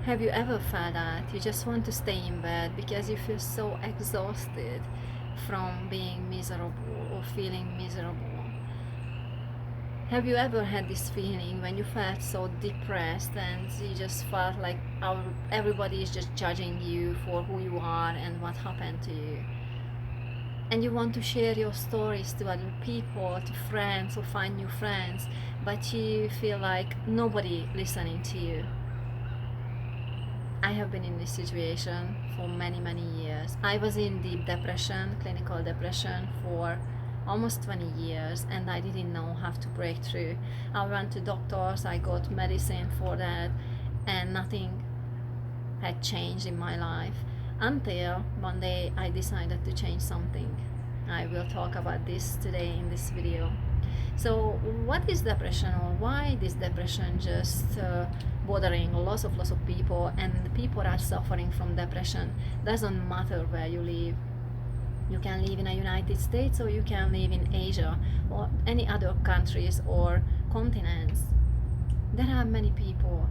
Have you ever felt that you just want to stay in bed because you feel so exhausted from being miserable or feeling miserable? Have you ever had this feeling when you felt so depressed and you just felt like everybody is just judging you for who you are and what happened to you? And you want to share your stories to other people, to friends, or find new friends, but you feel like nobody listening to you. I have been in this situation for many, many years. I was in deep depression, clinical depression, for almost 20 years, and I didn't know how to break through. I went to doctors, I got medicine for that, and nothing had changed in my life until one day I decided to change something. I will talk about this today in this video. So, what is depression, or why this depression just bothering lots of people, and people are suffering from depression? Doesn't matter where you live. You can live in the United States, or you can live in Asia, or any other countries or continents. There are many people,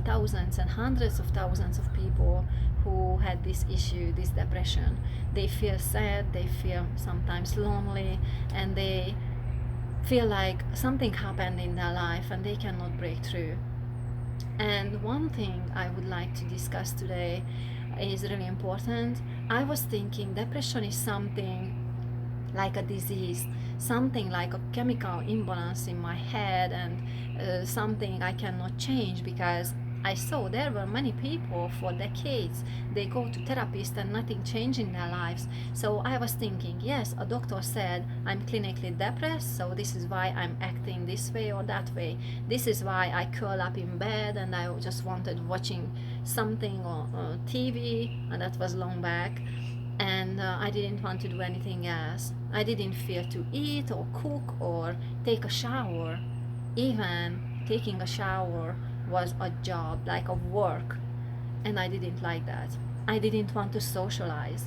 thousands and hundreds of thousands of people who had this issue, this depression. They feel sad, they feel sometimes lonely, and they feel like something happened in their life and they cannot break through. And one thing I would like to discuss today is really important. I was thinking depression is something like a disease, something like a chemical imbalance in my head, and something I cannot change, because I saw there were many people for decades. They go to therapists and nothing changed in their lives. So I was thinking, yes, a doctor said I'm clinically depressed, so this is why I'm acting this way or that way. This is why I curl up in bed and I just wanted watching something on TV, and that was long back. And I didn't want to do anything else. I didn't feel to eat or cook or take a shower. Even taking a shower was a job, like a work, and I didn't like that. I didn't want to socialize.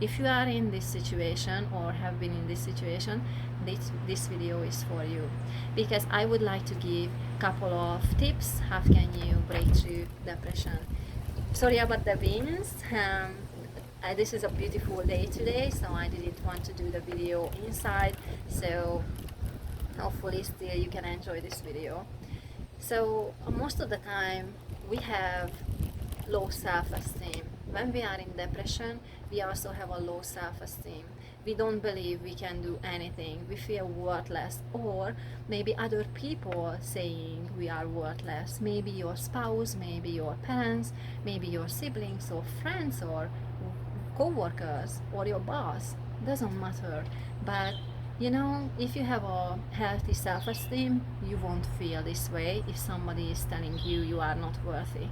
If you are in this situation or have been in this situation, this video is for you, because I would like to give a couple of tips how can you break through depression. Sorry about the winds. This is a beautiful day today, so I didn't want to do the video inside, so hopefully still you can enjoy this video. So most of the time we have low self-esteem. When we are in depression, we also have a low self-esteem. We don't believe we can do anything. We feel worthless, or maybe other people saying we are worthless. Maybe your spouse, maybe your parents, maybe your siblings or friends or co-workers or your boss. Doesn't matter. But if you have a healthy self-esteem, you won't feel this way if somebody is telling you you are not worthy.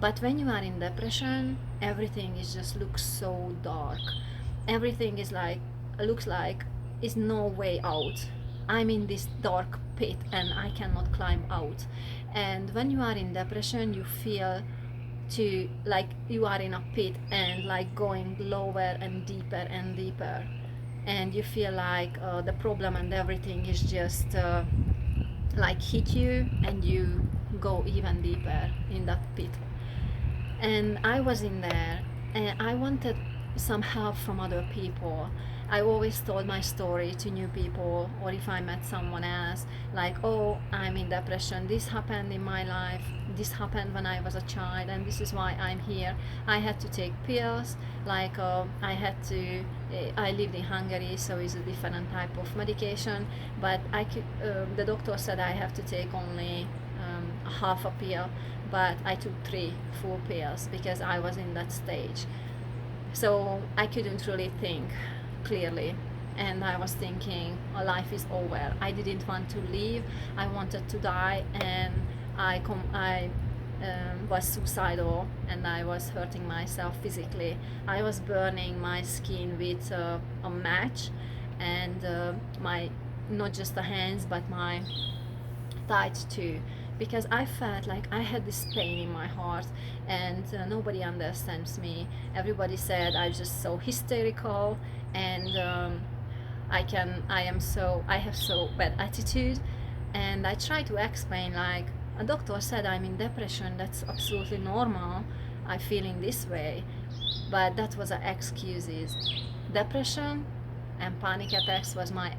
But when you are in depression, everything is just looks so dark. Everything is like looks like is no way out. I'm in this dark pit and I cannot climb out. And when you are in depression, you feel to like you are in a pit and like going lower and deeper, and you feel like the problem and everything is just like hit you, and you go even deeper in that pit. And I was in there, and I wanted some help from other people. I always told my story to new people, or if I met someone else, like, oh, I'm in depression, this happened in my life, this happened when I was a child, and this is why I'm here. I had to take pills, like I lived in Hungary, so it's a different type of medication, but the doctor said I have to take only half a pill, but I took 3 full pills because I was in that stage. So I couldn't really think clearly, and I was thinking, oh, life is over. I didn't want to live. I wanted to die, and I was suicidal, and I was hurting myself physically. I was burning my skin with a match, and my not just the hands but my thighs too, because I felt like I had this pain in my heart, and nobody understands me. Everybody said I'm just so hysterical, and I have so bad attitude, and I try to explain like a doctor said I'm in depression. That's absolutely normal. I'm feeling this way. But that was an excuses. Depression and panic attacks was my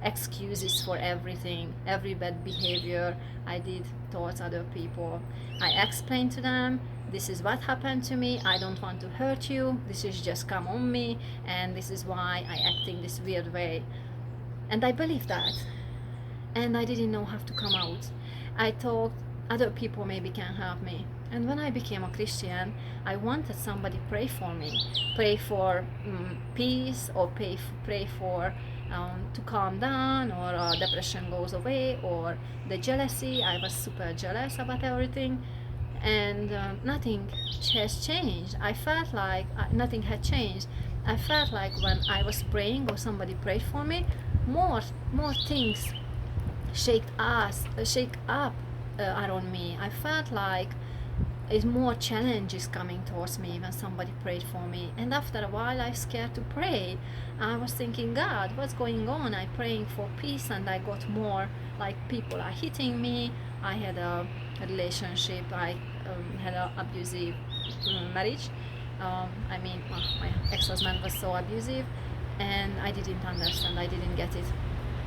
excuses for everything, every bad behavior I did towards other people. I explained to them, this is what happened to me, I don't want to hurt you, this is just come on me, and this is why I act in this weird way. And I believed that. And I didn't know how to come out. I thought other people maybe can help me. And when I became a Christian, I wanted somebody pray for me, pray for peace, or pray for to calm down, or depression goes away, or the jealousy. I was super jealous about everything, and nothing has changed. I felt like nothing had changed. I felt like when I was praying or somebody prayed for me, more things shake up around me. I felt like is more challenges coming towards me when somebody prayed for me. And after a while I was scared to pray. I was thinking, God, what's going on? I'm praying for peace, and I got more like people are hitting me. I had a relationship, I had an abusive marriage. My ex-husband was so abusive, and I didn't understand, I didn't get it.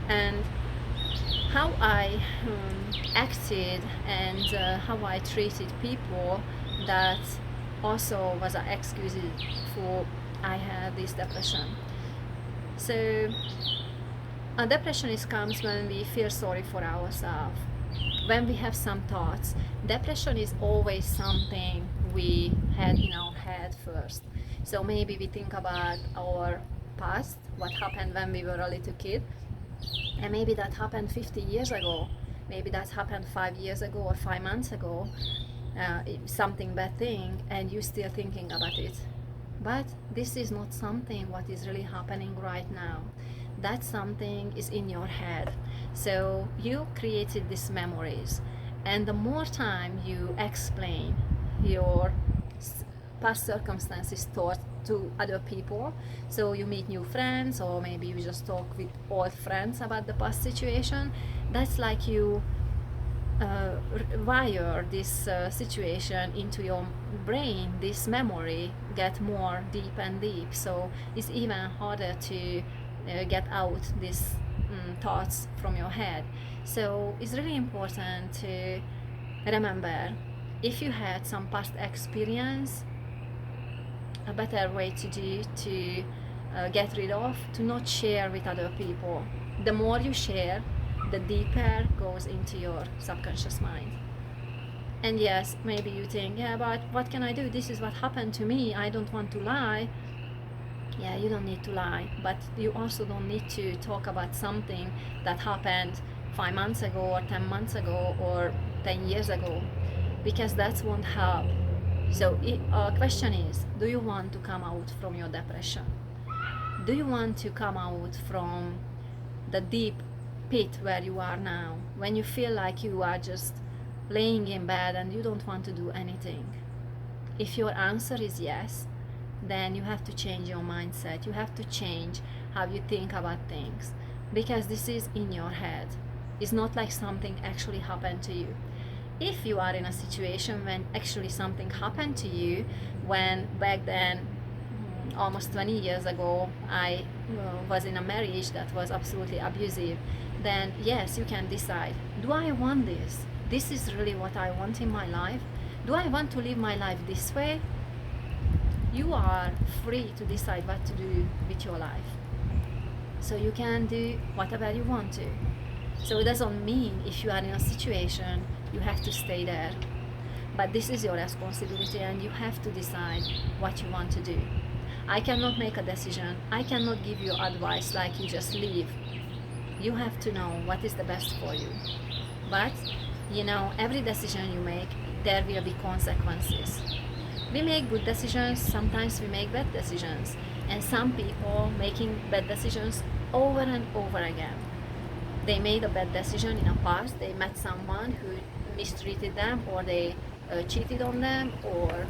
And how I acted and how I treated people, that also was an excuse for I had this depression. So a depression comes when we feel sorry for ourselves, when we have some thoughts. Depression is always something we had in our head first. So maybe we think about our past, what happened when we were a little kid, and maybe that happened 50 years ago, maybe that happened 5 years ago or 5 months ago, something bad thing, and you're still thinking about it. But this is not something what is really happening right now. That something is in your head. So you created these memories, and the more time you explain your past circumstances to other people, so you meet new friends, or maybe you just talk with old friends about the past situation, that's like you wire this situation into your brain. This memory get more deep and deep, so it's even harder to get out these thoughts from your head. So it's really important to remember, if you had some past experience, a better way to do to get rid of, to not share with other people. The more you share, the deeper goes into your subconscious mind. And yes, maybe you think, yeah, but what can I do? This is what happened to me. I don't want to lie. Yeah, you don't need to lie, but you also don't need to talk about something that happened 5 months ago, or 10 months ago, or 10 years ago, because that won't help. So question is, do you want to come out from your depression? Do you want to come out from the deep pit where you are now, when you feel like you are just laying in bed and you don't want to do anything? If your answer is yes, then you have to change your mindset. You have to change how you think about things, because this is in your head. It's not like something actually happened to you. If you are in a situation when actually something happened to you, when back then, almost 20 years ago, I was in a marriage that was absolutely abusive, then yes, you can decide, do I want this? This is really what I want in my life? Do I want to live my life this way? You are free to decide what to do with your life. So you can do whatever you want to. So it doesn't mean if you are in a situation you have to stay there. But this is your responsibility, and you have to decide what you want to do. I cannot make a decision. I cannot give you advice like you just leave. You have to know what is the best for you. But, every decision you make, there will be consequences. We make good decisions, sometimes we make bad decisions. And some people making bad decisions over and over again. They made a bad decision in the past. They met someone who mistreated them, or they cheated on them, or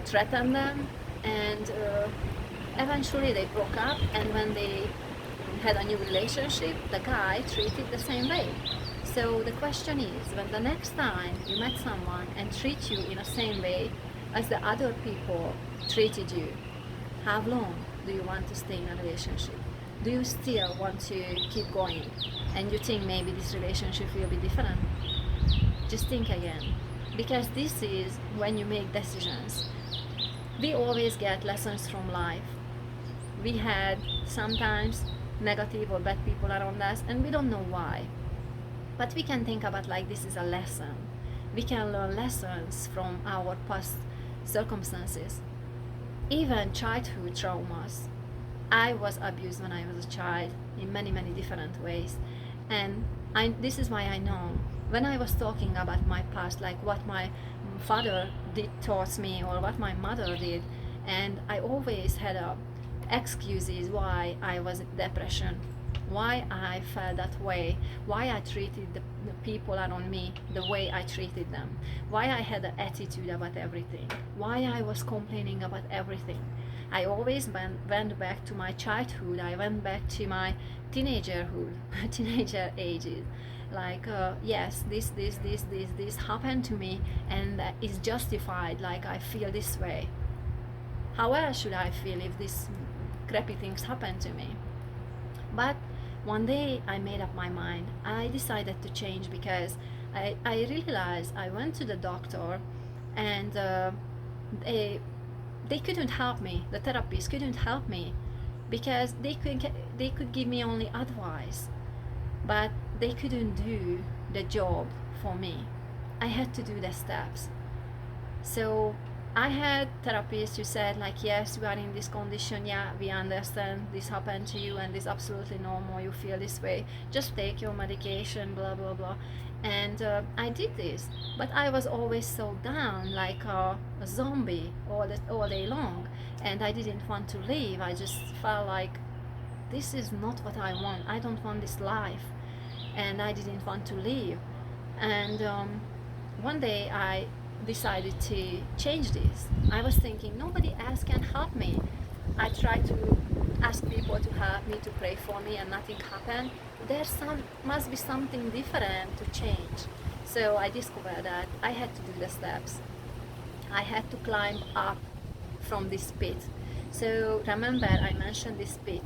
threatened them, and eventually they broke up. And when they had a new relationship, the guy treated the same way. So the question is, when the next time you met someone and treat you in the same way as the other people treated you, how long do you want to stay in a relationship? Do you still want to keep going? And you think maybe this relationship will be different? Just think again. Because this is when you make decisions. We always get lessons from life. We had sometimes negative or bad people around us and we don't know why. But we can think about like this is a lesson. We can learn lessons from our past circumstances. Even childhood traumas. I was abused when I was a child in many, many different ways. And this is why I know when I was talking about my past, like what my father did towards me or what my mother did, and I always had excuses why I was in depression, why I felt that way, why I treated the people around me the way I treated them, why I had an attitude about everything, why I was complaining about everything. I always went back to my childhood, I went back to my teenagerhood, teenager ages. Like, yes, this happened to me and is justified, like I feel this way. How else should I feel if these crappy things happen to me? But one day I made up my mind. I decided to change because I realized I went to the doctor and they couldn't help me. The therapist couldn't help me because they could give me only advice, but they couldn't do the job for me. I had to do the steps. So I had therapists who said like, yes, you are in this condition, yeah, we understand this happened to you and it's absolutely normal, you feel this way, just take your medication, blah blah blah. And I did this, but I was always so down, like a zombie all day long, and I didn't want to leave. I just felt like this is not what I want. I don't want this life, and I didn't want to leave. And one day I decided to change this. I was thinking nobody else can help me. I tried to ask people to help me, to pray for me, and nothing happened. Must be something different to change. So I discovered that I had to do the steps. I had to climb up from this pit. So remember, I mentioned this pit.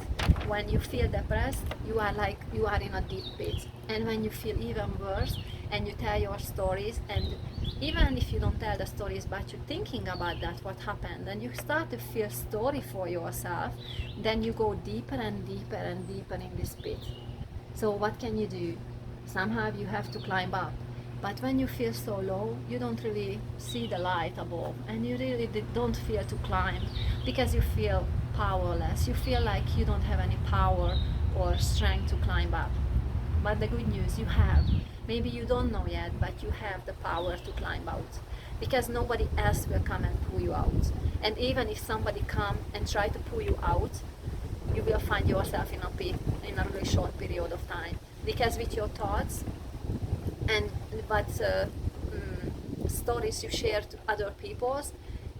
When you feel depressed, you are in a deep pit. And when you feel even worse, and you tell your stories, and even if you don't tell the stories, but you're thinking about that, what happened, and you start to feel sorry for yourself, then you go deeper and deeper and deeper in this pit. So what can you do? Somehow you have to climb up. But when you feel so low, you don't really see the light above, and you really don't feel to climb because you feel powerless. You feel like you don't have any power or strength to climb up. But the good news, you have. Maybe you don't know yet, but you have the power to climb out, because nobody else will come and pull you out. And even if somebody come and try to pull you out, you will find yourself in a pit in a really short period of time, because with your thoughts and what stories you share to other people,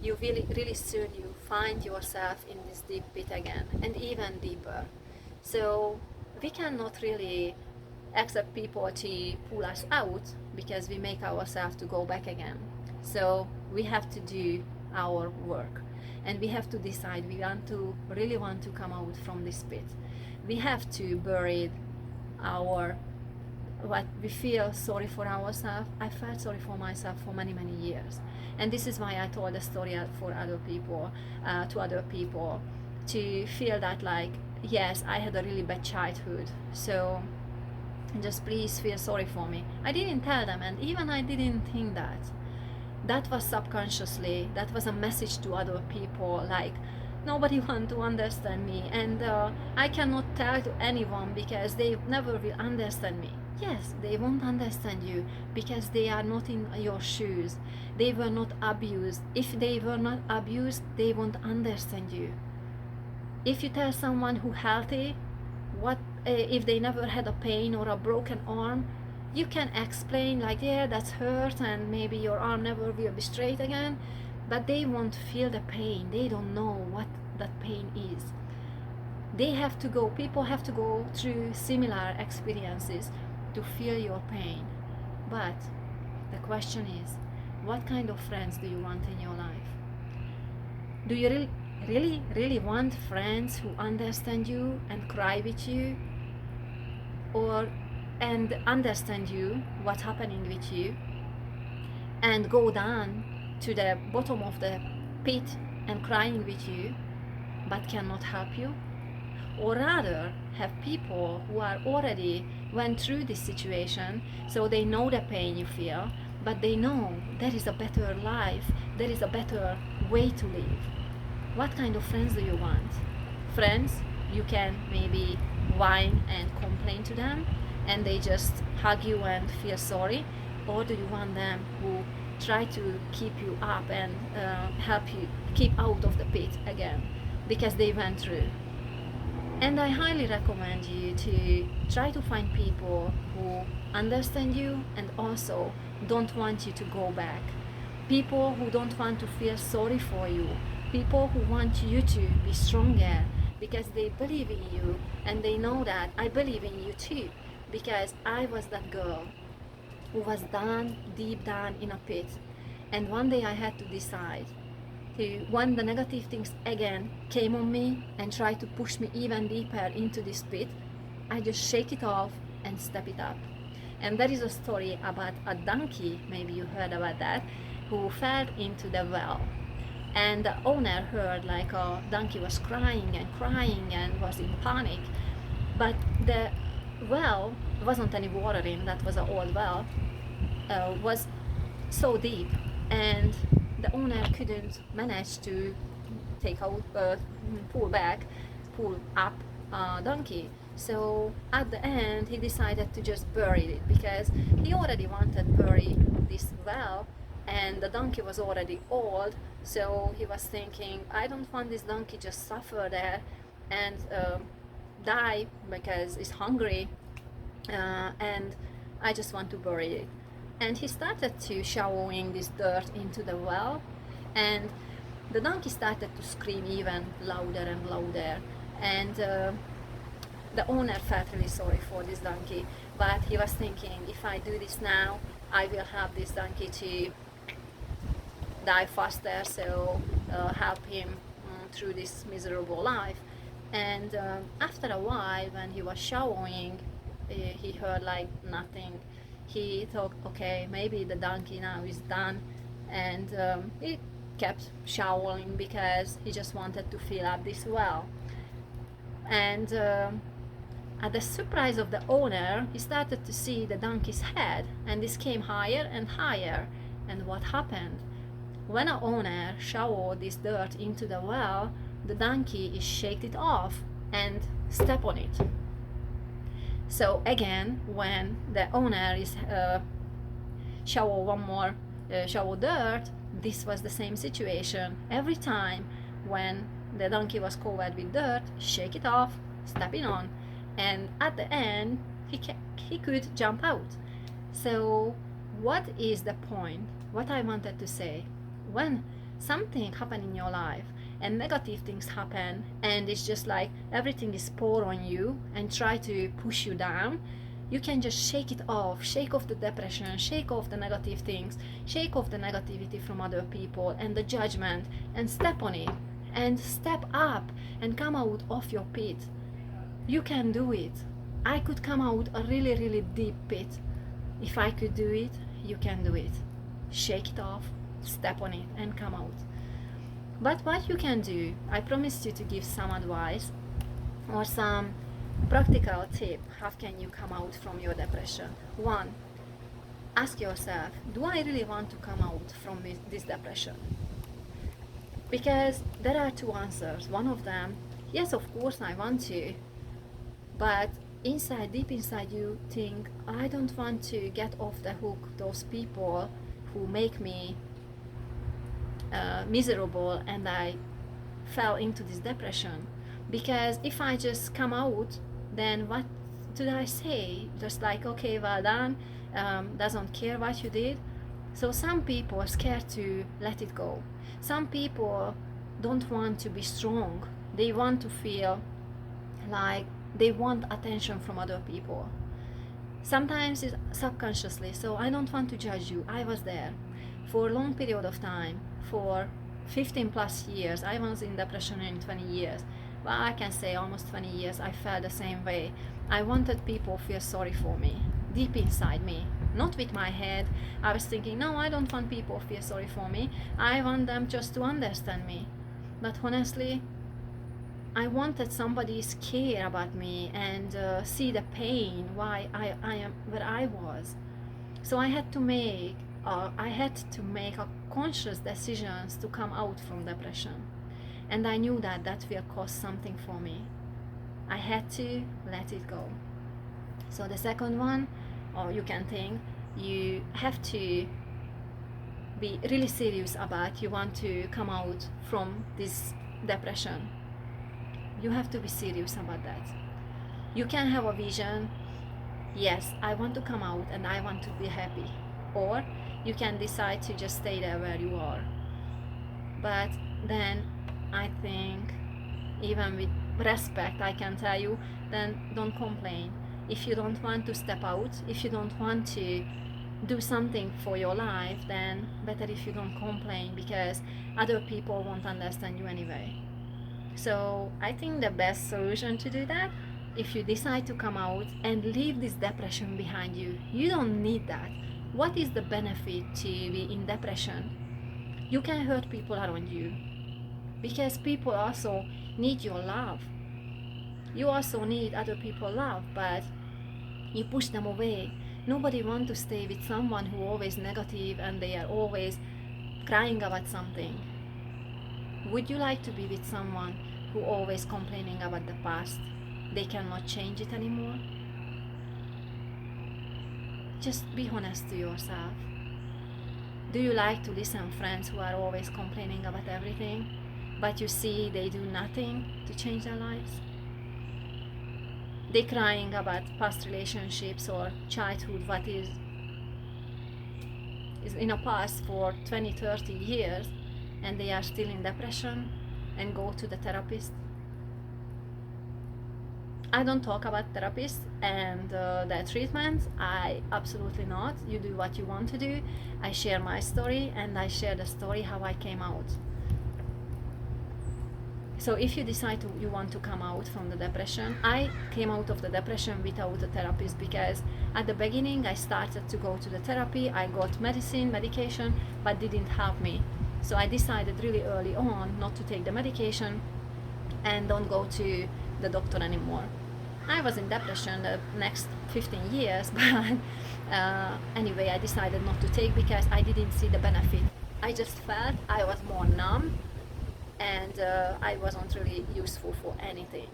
you really soon you find yourself in this deep pit again, and even deeper. So we cannot really accept people to pull us out, because we make ourselves to go back again. So we have to do our work, and we have to decide we really want to come out from this pit. We have to bury what we feel sorry for ourselves. I felt sorry for myself for many years, and this is why I told the story for other people, to other people, to feel that like, yes, I had a really bad childhood, so just please feel sorry for me. I didn't tell them, and even I didn't think that. That was subconsciously, that was a message to other people, like nobody want to understand me, and I cannot tell to anyone because they never will understand me. Yes, they won't understand you because they are not in your shoes. They were not abused. If they were not abused, they won't understand you. If you tell someone who healthy, what if they never had a pain or a broken arm, you can explain like, yeah, that's hurt and maybe your arm never will be straight again, but they won't feel the pain. They don't know what that pain is. People have to go through similar experiences to feel your pain. But the question is, what kind of friends do you want in your life? Do you really want friends who understand you and cry with you, or and understand you, what's happening with you, and go down to the bottom of the pit and crying with you, but cannot help you? Or rather have people who are already went through this situation, so they know the pain you feel, but they know there is a better life, there is a better way to live. What kind of friends do you want? Friends you can maybe whine and complain to them and they just hug you and feel sorry? Or do you want them who try to keep you up and help you keep out of the pit again because they went through? And I highly recommend you to try to find people who understand you and also don't want you to go back. People who don't want to feel sorry for you. People who want you to be stronger because they believe in you and they know that I believe in you too, because I was that girl who was down, deep down in a pit. And one day I had to decide when the negative things again came on me and tried to push me even deeper into this pit, I just shake it off and step it up. And there is a story about a donkey, maybe you heard about that, who fell into the well. And the owner heard like a donkey was crying and was in panic. But the well wasn't any water in, that was an old well, was so deep, and the owner couldn't manage to take out, pull up donkey. So at the end he decided to just bury it because he already wanted to bury this well, and the donkey was already old. So he was thinking, I don't want this donkey just suffer there and die because it's hungry, and I just want to bury it. And he started to showering this dirt into the well, and the donkey started to scream even louder and louder, and the owner felt really sorry for this donkey, but he was thinking, if I do this now, I will help this donkey to die faster, so help him through this miserable life. And after a while, when he was showering, he heard like nothing. He thought, okay, maybe the donkey now is done, and he kept showering because he just wanted to fill up this well. And at the surprise of the owner, he started to see the donkey's head, and this came higher and higher. And what happened? When an owner showered this dirt into the well, the donkey shaked it off and stepped on it. So again, when the owner is shower one more shower dirt, this was the same situation. Every time when the donkey was covered with dirt, shake it off, step it on, and at the end he could jump out. So what is the point? What I wanted to say, when something happens in your life and negative things happen and it's just like everything is poured on you and try to push you down, you can just shake it off, shake off the depression, shake off the negative things, shake off the negativity from other people and the judgment, and step on it and step up and come out of your pit. You can do it. I could come out a really, really deep pit. If I could do it, you can do it. Shake it off, step on it, and come out. But what you can do, I promised you to give some advice or some practical tip. How can you come out from your depression? One, ask yourself, do I really want to come out from this depression? Because there are two answers. One of them, yes, of course I want to, but inside, deep inside, you think, I don't want to get off the hook those people who make me miserable and I fell into this depression. Because if I just come out, then what do I say? Just like, okay, well done, doesn't care what you did. So some people are scared to let it go. Some people don't want to be strong. They want to feel like they want attention from other people. Sometimes it's subconsciously, so I don't want to judge you. I was there for a long period of time, for 15 plus years. I was in depression in 20 years. Well, I can say almost 20 years. I felt the same way. I wanted people to feel sorry for me, deep inside me. Not with my head. I was thinking, no, I don't want people to feel sorry for me. I want them just to understand me. But honestly, I wanted somebody to care about me and see the pain why I am where I was. So I had to make a conscious decisions to come out from depression, and I knew that that will cost something for me. I had to let it go. So the second one, or you can think, you have to be really serious about you want to come out from this depression. You have to be serious about that. You can have a vision, yes, I want to come out and I want to be happy, or you can decide to just stay there where you are. But then I think, even with respect, I can tell you, then don't complain. If you don't want to step out, if you don't want to do something for your life, then better if you don't complain, because other people won't understand you anyway. So I think the best solution to do that, if you decide to come out and leave this depression behind you, you don't need that. What is the benefit to be in depression? You can hurt people around you, because people also need your love. You also need other people's love, but you push them away. Nobody wants to stay with someone who always negative and they are always crying about something. Would you like to be with someone who always complaining about the past? They cannot change it anymore? Just be honest to yourself. Do you like to listen to friends who are always complaining about everything, but you see they do nothing to change their lives? They crying about past relationships or childhood, what is in a past for 20, 30 years, and they are still in depression and go to the therapist. I don't talk about therapists and their treatments. I absolutely not. You do what you want to do. I share my story, and I share the story how I came out. So if you decide you want to come out from the depression, I came out of the depression without a therapist, because at the beginning I started to go to the therapy, I got medication, but didn't help me. So I decided really early on not to take the medication and don't go to the doctor anymore. I was in depression the next 15 years, but anyway, I decided not to take because I didn't see the benefit. I just felt I was more numb, and I wasn't really useful for anything.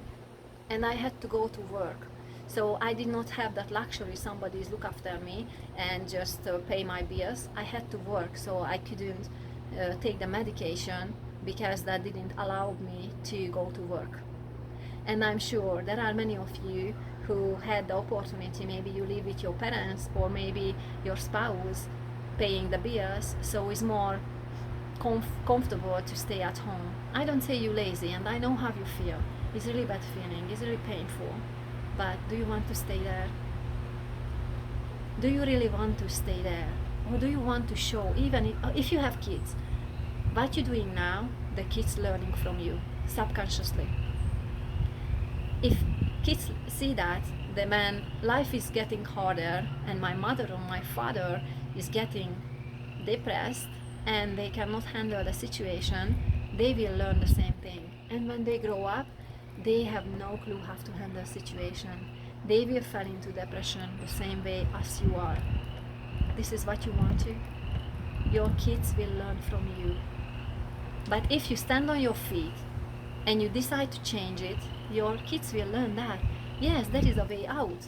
And I had to go to work. So I did not have that luxury, somebody's look after me and just pay my bills. I had to work, so I couldn't take the medication because that didn't allow me to go to work. And I'm sure there are many of you who had the opportunity, maybe you live with your parents or maybe your spouse paying the bills, so it's more comfortable to stay at home. I don't say you lazy, and I know how you feel. It's really bad feeling, it's really painful. But do you want to stay there? Do you really want to stay there? Or do you want to show, even if you have kids, what you're doing now, the kids learning from you, subconsciously. If kids see that, when life is getting harder and my mother or my father is getting depressed and they cannot handle the situation, they will learn the same thing. And when they grow up, they have no clue how to handle the situation. They will fall into depression the same way as you are. This is what you want to. Your kids will learn from you. But if you stand on your feet and you decide to change it, your kids will learn that, yes, there is a way out.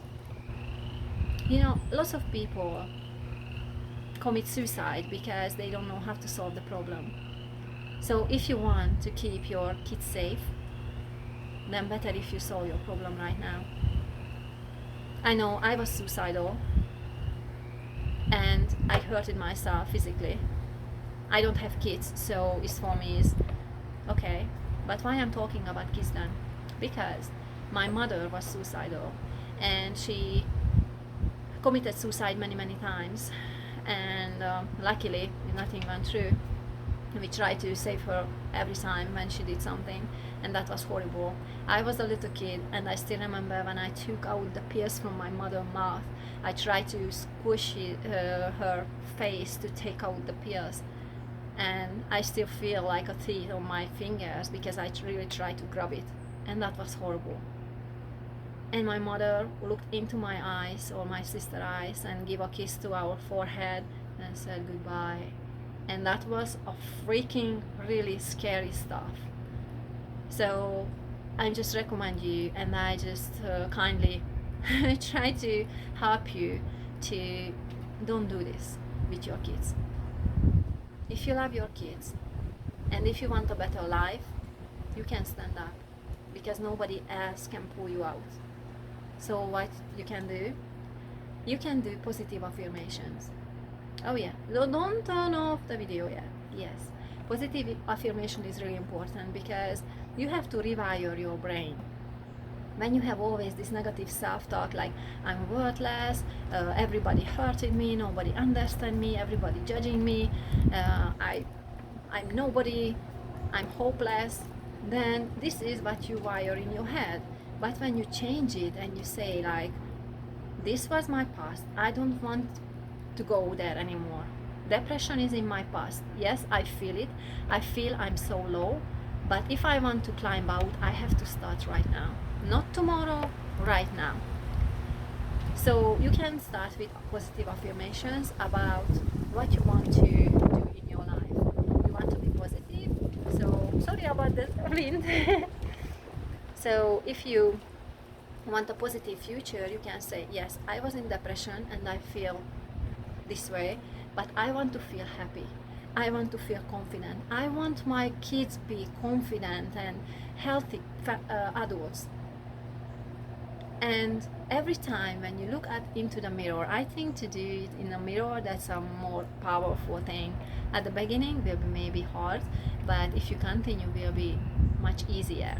You know, lots of people commit suicide because they don't know how to solve the problem. So if you want to keep your kids safe, then better if you solve your problem right now. I know I was suicidal and I hurted myself physically. I don't have kids, so it's for me is okay. But why I'm talking about kids then? Because my mother was suicidal and she committed suicide many times, and luckily nothing went through. We tried to save her every time when she did something, and that was horrible. I was a little kid, and I still remember when I took out the pills from my mother's mouth. I tried to squish her face to take out the pills, and I still feel like a teeth on my fingers because I really tried to grab it, and that was horrible. And my mother looked into my eyes or my sister's eyes and gave a kiss to our forehead and said goodbye. And that was a freaking really scary stuff. So I just recommend you, and I just kindly try to help you to don't do this with your kids. If you love your kids and if you want a better life, you can stand up because nobody else can pull you out. So what you can do positive affirmations. Oh yeah, don't turn off the video yet. Yes, positive affirmation is really important because you have to rewire your brain. When you have always this negative self-talk like I'm worthless, everybody hurted me, nobody understands me, everybody judging me, I'm nobody, I'm hopeless, then this is what you wire in your head. But when you change it and you say like, this was my past, I don't want to go there anymore. Depression is in my past. Yes, I feel it. I feel I'm so low. But if I want to climb out, I have to start right now. Not tomorrow, right now. So you can start with positive affirmations about what you want to do in your life. You want to be positive. So sorry about the wind. So if you want a positive future, you can say, yes, I was in depression and I feel this way, but I want to feel happy. I want to feel confident. I want my kids to be confident and healthy adults. And every time when you look into the mirror, I think to do it in a mirror, that's a more powerful thing. At the beginning will be maybe hard, but if you continue, will be much easier.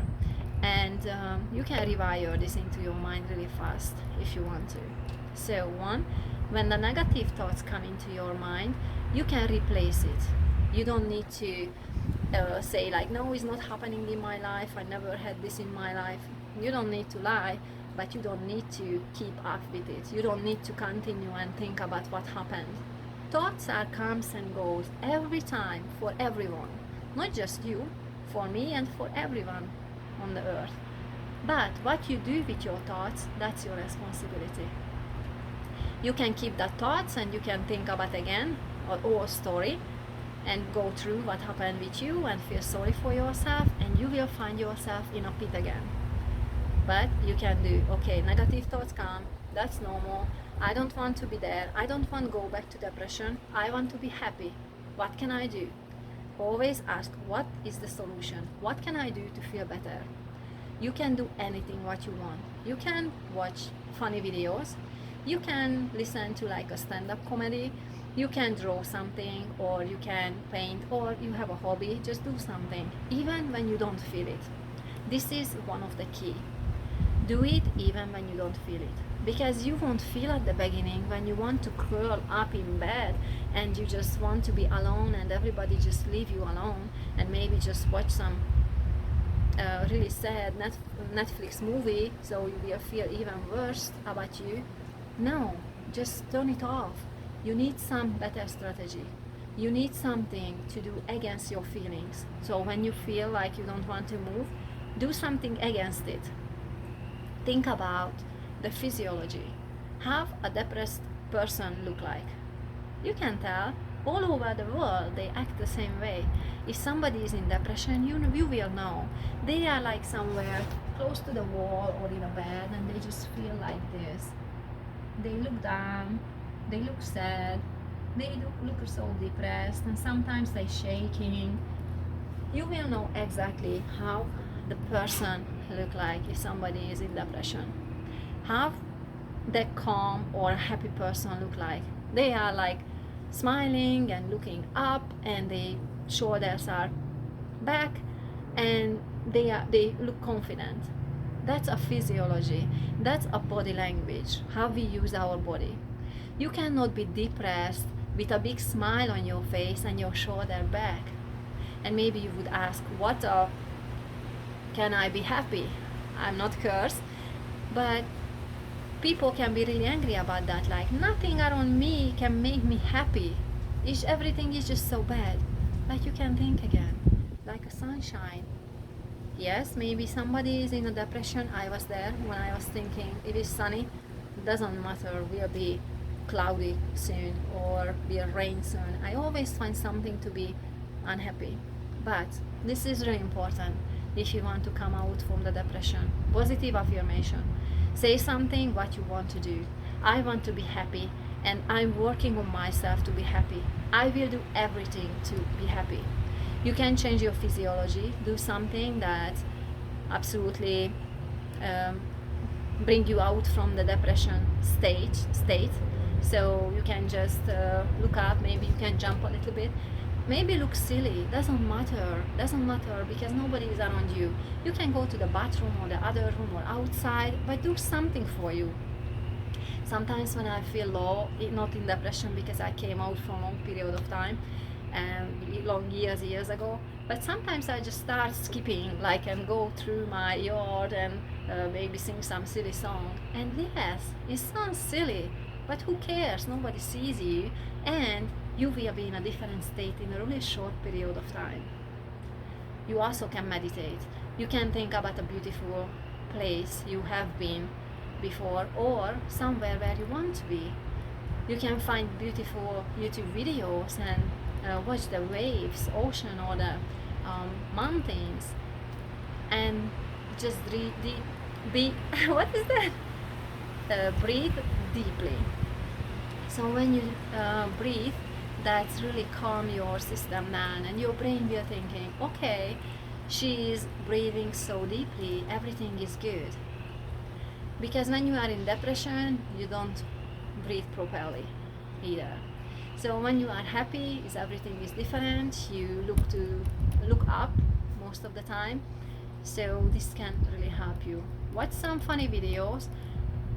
And you can rewire this into your mind really fast if you want to. So one, when the negative thoughts come into your mind, you can replace it. You don't need to say like, no, it's not happening in my life, I never had this in my life. You don't need to lie, but you don't need to keep up with it. You don't need to continue and think about what happened. Thoughts are comes and goes every time for everyone, not just you, for me and for everyone on the earth. But what you do with your thoughts, that's your responsibility. You can keep that thoughts and you can think about again or story and go through what happened with you and feel sorry for yourself, and you will find yourself in a pit again. But you can do, okay, negative thoughts come, that's normal, I don't want to be there, I don't want to go back to depression, I want to be happy, what can I do? Always ask, what is the solution? What can I do to feel better? You can do anything what you want. You can watch funny videos, you can listen to like a stand-up comedy, you can draw something, or you can paint, or you have a hobby, just do something, even when you don't feel it. This is one of the key. Do it even when you don't feel it, because you won't feel at the beginning when you want to curl up in bed and you just want to be alone and everybody just leave you alone and maybe just watch some really sad Netflix movie, so you will feel even worse about you. No, just turn it off. You need some better strategy. You need something to do against your feelings. So when you feel like you don't want to move, do something against it. Think about the physiology. How a depressed person look like? You can tell all over the world they act the same way. If somebody is in depression, you will know. They are like somewhere close to the wall or in a bed and they just feel like this. They look down, they look sad, they look so depressed, and sometimes they shaking. You will know exactly how the person look like if somebody is in depression. How the calm or happy person look like? They are like smiling and looking up, and their shoulders are back, and they look confident. That's a physiology. That's a body language. How we use our body. You cannot be depressed with a big smile on your face and your shoulder back. And maybe you would ask, what can I be happy? I'm not cursed, but people can be really angry about that. Like, nothing around me can make me happy. Everything is just so bad. Like, you can think again, like a sunshine. Yes, maybe somebody is in a depression. I was there when I was thinking it is sunny. Doesn't matter, will be cloudy soon or will rain soon. I always find something to be unhappy. But this is really important if you want to come out from the depression. Positive affirmation. Say something what you want to do. I want to be happy and I'm working on myself to be happy. I will do everything to be happy. You can change your physiology, do something that absolutely bring you out from the depression state. So you can just look up, maybe you can jump a little bit, maybe look silly, doesn't matter because nobody is around you. You can go to the bathroom or the other room or outside, but do something for you. Sometimes when I feel low, not in depression because I came out from a long period of time and long years ago, but sometimes I just start skipping, like, and go through my yard and maybe sing some silly song. And yes, it sounds silly, but who cares? Nobody sees you, and you will be in a different state in a really short period of time. You also can meditate. You can think about a beautiful place you have been before or somewhere where you want to be. You can find beautiful YouTube videos and watch the waves, ocean, or the mountains, and just be what is that? Breathe deeply. So when you breathe, that's really calm your system down, and your brain will thinking, okay, she is breathing so deeply, everything is good. Because when you are in depression, you don't breathe properly either. So when you are happy, everything is different. You look up most of the time. So this can really help you. Watch some funny videos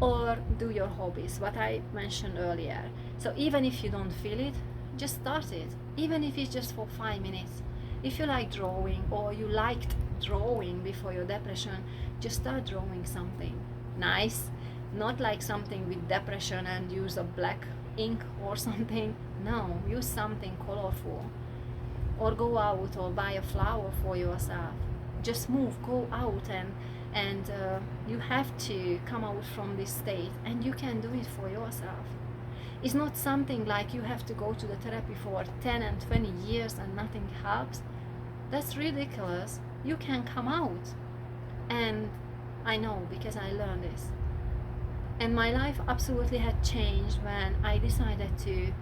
or do your hobbies, what I mentioned earlier. So even if you don't feel it, just start it. Even if it's just for 5 minutes. If you like drawing or you liked drawing before your depression, just start drawing something nice, not like something with depression and use a black ink or something. No, use something colorful, or go out or buy a flower for yourself. Just move, go out, and you have to come out from this state, and you can do it for yourself. It's not something like you have to go to the therapy for 10 and 20 years and nothing helps. That's ridiculous. You can come out, and I know because I learned this. And my life absolutely had changed when I decided to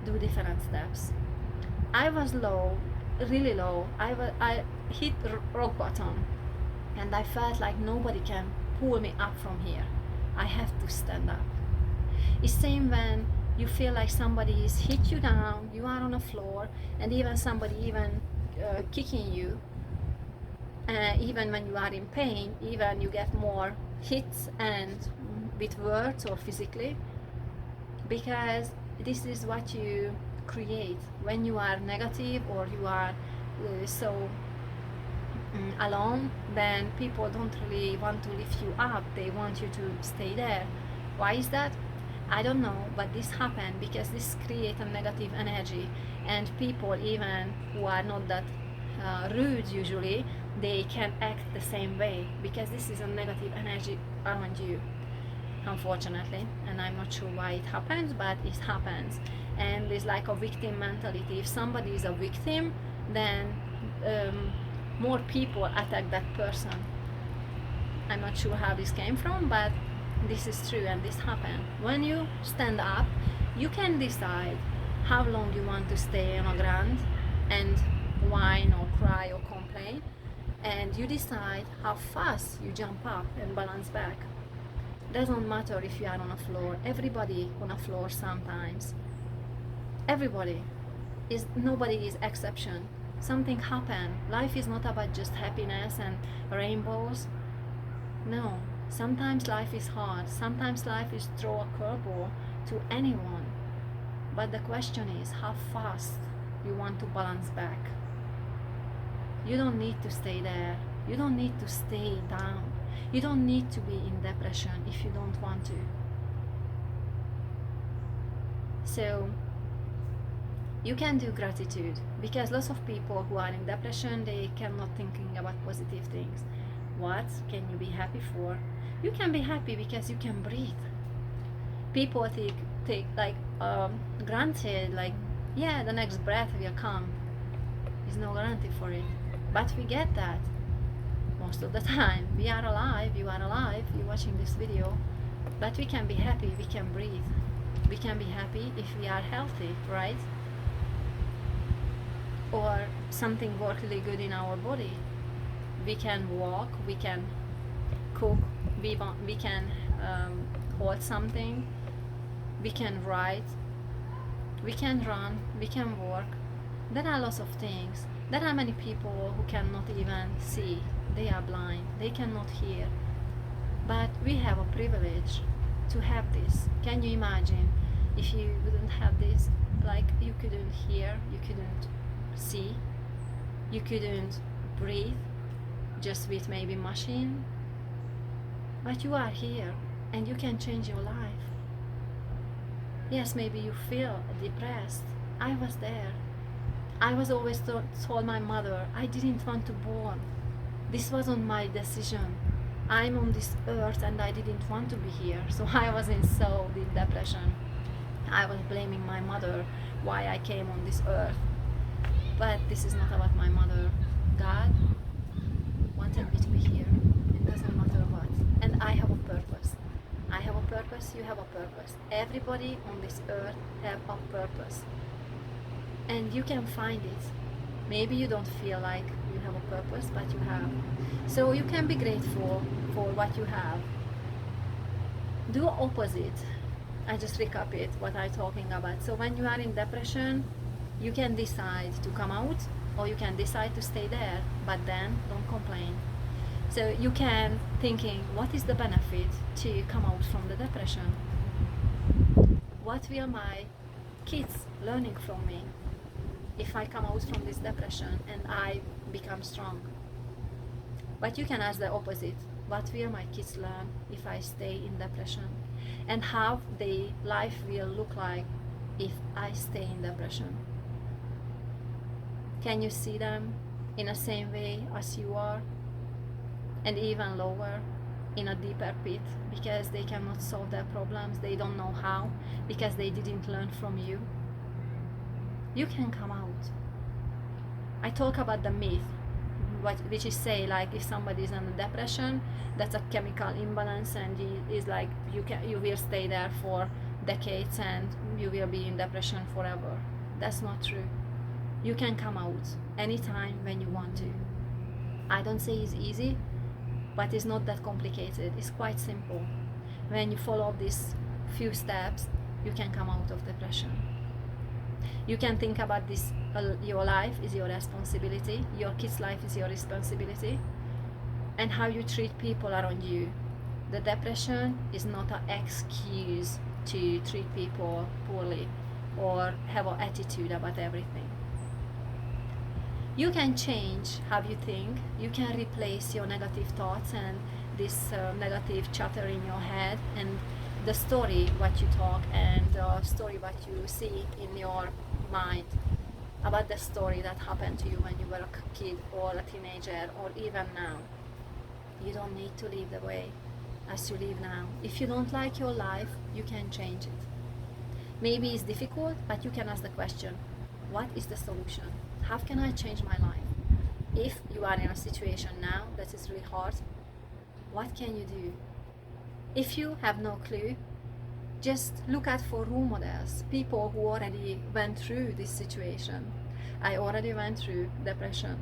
do different steps. I was low, really low. I hit rock bottom, and I felt like nobody can pull me up from here. I have to stand up. It's same when you feel like somebody is hit you down, you are on the floor, and even somebody kicking you. Even when you are in pain, even you get more hits and with words or physically, because this is what you create when you are negative or you are so alone. Then people don't really want to lift you up, they want you to stay there. Why is that? I don't know, but this happened because this creates a negative energy, and people even who are not that rude usually, they can act the same way because this is a negative energy around you, unfortunately. And I'm not sure why it happens, but it happens. And it's like a victim mentality. If somebody is a victim, then more people attack that person. I'm not sure how this came from, but this is true and this happened. When you stand up, you can decide how long you want to stay on the ground and whine or cry or complain, and you decide how fast you jump up and balance back. Doesn't matter if you are on a floor. Everybody on a floor sometimes. Everybody nobody is exception. Something happened. Life is not about just happiness and rainbows. No. Sometimes life is hard. Sometimes life is throw a curveball to anyone. But the question is how fast you want to balance back. You don't need to stay there. You don't need to stay down. You don't need to be in depression if you don't want to. So you can do gratitude, because lots of people who are in depression, they cannot thinking about positive things. What can you be happy for? You can be happy because you can breathe. People take like granted, like, yeah, the next breath will come. There's no guarantee for it, but we get that most of the time. We are alive, you are alive, you're watching this video, but we can be happy, we can breathe. We can be happy if we are healthy, right? Or something works really good in our body. We can walk, we can cook, we can hold something, we can write, we can run, we can work. There are lots of things. There are many people who cannot even see. They are blind, they cannot hear. But we have a privilege to have this. Can you imagine if you wouldn't have this? Like, you couldn't hear, you couldn't see, you couldn't breathe, just with maybe machine. But you are here and you can change your life. Yes, maybe you feel depressed. I was there. I was always told my mother I didn't want to born. This wasn't my decision. I'm on this earth and I didn't want to be here. So I was in so deep depression. I was blaming my mother why I came on this earth. But this is not about my mother. God wanted me to be here. It doesn't matter what. And I have a purpose. I have a purpose, you have a purpose. Everybody on this earth have a purpose. And you can find it. Maybe you don't feel like you have a purpose, but you have. So you can be grateful for what you have. Do opposite. I just recap it, what I'm talking about. So when you are in depression, you can decide to come out, or you can decide to stay there, but then don't complain. So you can thinking, what is the benefit to come out from the depression? What will my kids learning from me if I come out from this depression and I become strong? But you can ask the opposite. What will my kids learn if I stay in depression? And how their life will look like if I stay in depression? Can you see them in the same way as you are? And even lower, in a deeper pit, because they cannot solve their problems, they don't know how, because they didn't learn from you. You can come out. I talk about the myth, which is say, like, if somebody is under depression, that's a chemical imbalance, and is like you will stay there for decades and you will be in depression forever. That's not true. You can come out anytime when you want to. I don't say it's easy, but it's not that complicated. It's quite simple. When you follow these few steps, you can come out of depression. You can think about this, your life is your responsibility, your kids' life is your responsibility, and how you treat people around you. The depression is not an excuse to treat people poorly or have an attitude about everything. You can change how you think. You can replace your negative thoughts and this negative chatter in your head, and the story what you talk, and the story what you see in your mind about the story that happened to you when you were a kid or a teenager or even now. You don't need to live the way as you live now. If you don't like your life, you can change it. Maybe it's difficult, but you can ask the question, what is the solution? How can I change my life? If you are in a situation now that is really hard, what can you do? If you have no clue, just look at for role models, people who already went through this situation. I already went through depression.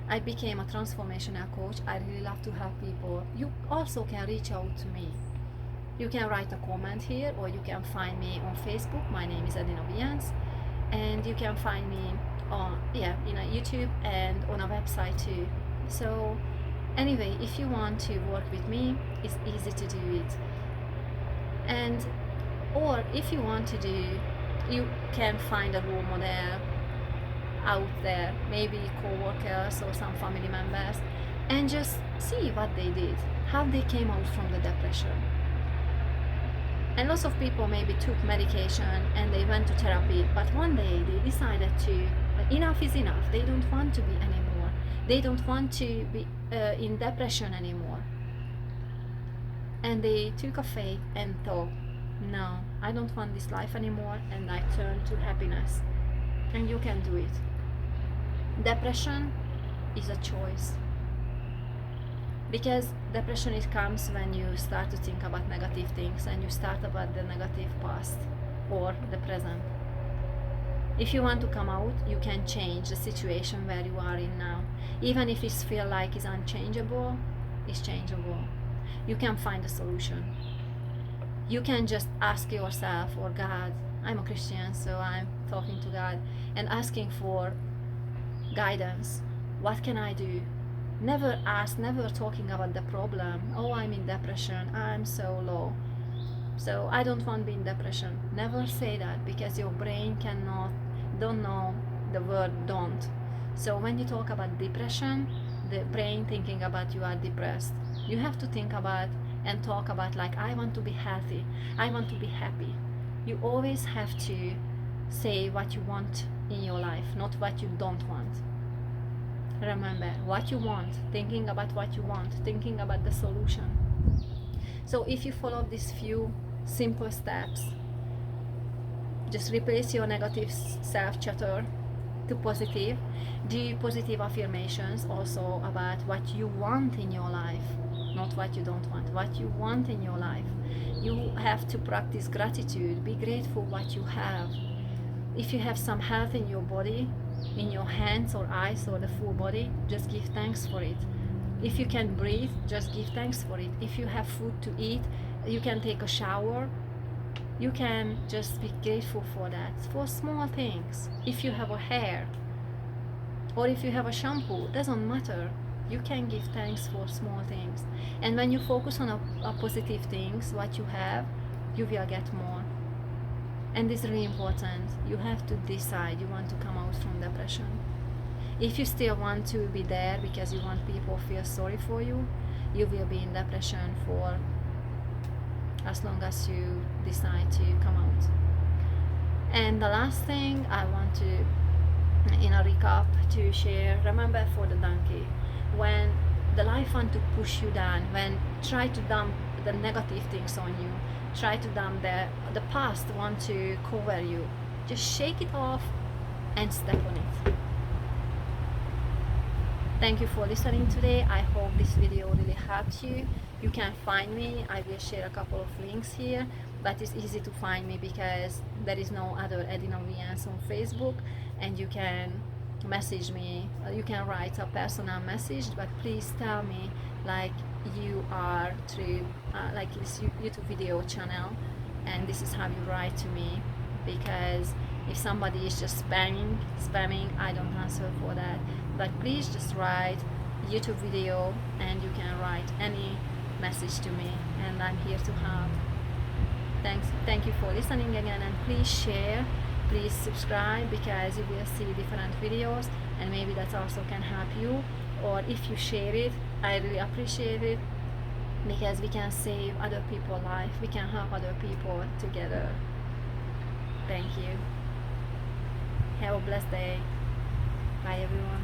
I became a transformational coach. I really love to help people. You also can reach out to me. You can write a comment here, or you can find me on Facebook. My name is Edina Vians, and you can find me on in a YouTube and on a website too. So anyway, if you want to work with me, it's easy to do it. And Or if you want to do, you can find a role model out there, maybe co-workers or some family members, and just see what they did, how they came out from the depression. And lots of people maybe took medication and they went to therapy, but one day they decided to, enough is enough. They don't want to be anymore. They don't want to be in depression anymore. And they took a faith and thought, no, I don't want this life anymore, and I turned to happiness. And you can do it. Depression is a choice. Because depression it comes when you start to think about negative things and you start about the negative past or the present. If you want to come out, you can change the situation where you are in now. Even if it feels like it's unchangeable, it's changeable. You can find a solution. You can just ask yourself or God, I'm a Christian, so I'm talking to God and asking for guidance. What can I do? Never ask, never talking about the problem. Oh, I'm in depression, I'm so low, so I don't want to be in depression. Never say that, because your brain don't know the word don't. So when you talk about depression, the brain thinking about you are depressed. You have to think about and talk about like, I want to be healthy, I want to be happy. You always have to say what you want in your life, not what you don't want. Remember what you want, thinking about what you want, thinking about the solution. So if you follow these few simple steps, just replace your negative self-chatter to positive. Do positive affirmations also about what you want in your life, not what you don't want, what you want in your life. You have to practice gratitude. Be grateful what you have. If you have some health in your body, in your hands or eyes or the full body, just give thanks for it. If you can breathe, just give thanks for it. If you have food to eat, you can take a shower, you can just be grateful for that, for small things. If you have a hair or if you have a shampoo, doesn't matter. You can give thanks for small things. And when you focus on a positive things, what you have, you will get more. And this is really important. You have to decide you want to come out from depression. If you still want to be there because you want people to feel sorry for you, you will be in depression for as long as you decide to come out. And the last thing I want to, in a recap, to share, remember for the donkey, when the life want to push you down, when try to dump the negative things on you, try to dump the past want to cover you, just shake it off and step on it. Thank you for listening today. I hope this video really helped you. You can find me, I will share a couple of links here, but it's easy to find me because there is no other Edina Viens on Facebook, and you can message me, you can write a personal message, but please tell me like you are through like this YouTube video channel and this is how you write to me, because if somebody is just spamming, I don't answer for that. But please just write YouTube video and you can write any message to me and I'm here to help. Thank you for listening again, and please share, please subscribe, because you will see different videos and maybe that also can help you. Or if you share it, I really appreciate it, because we can save other people's life, we can help other people together. Thank you. Have a blessed day. Bye everyone.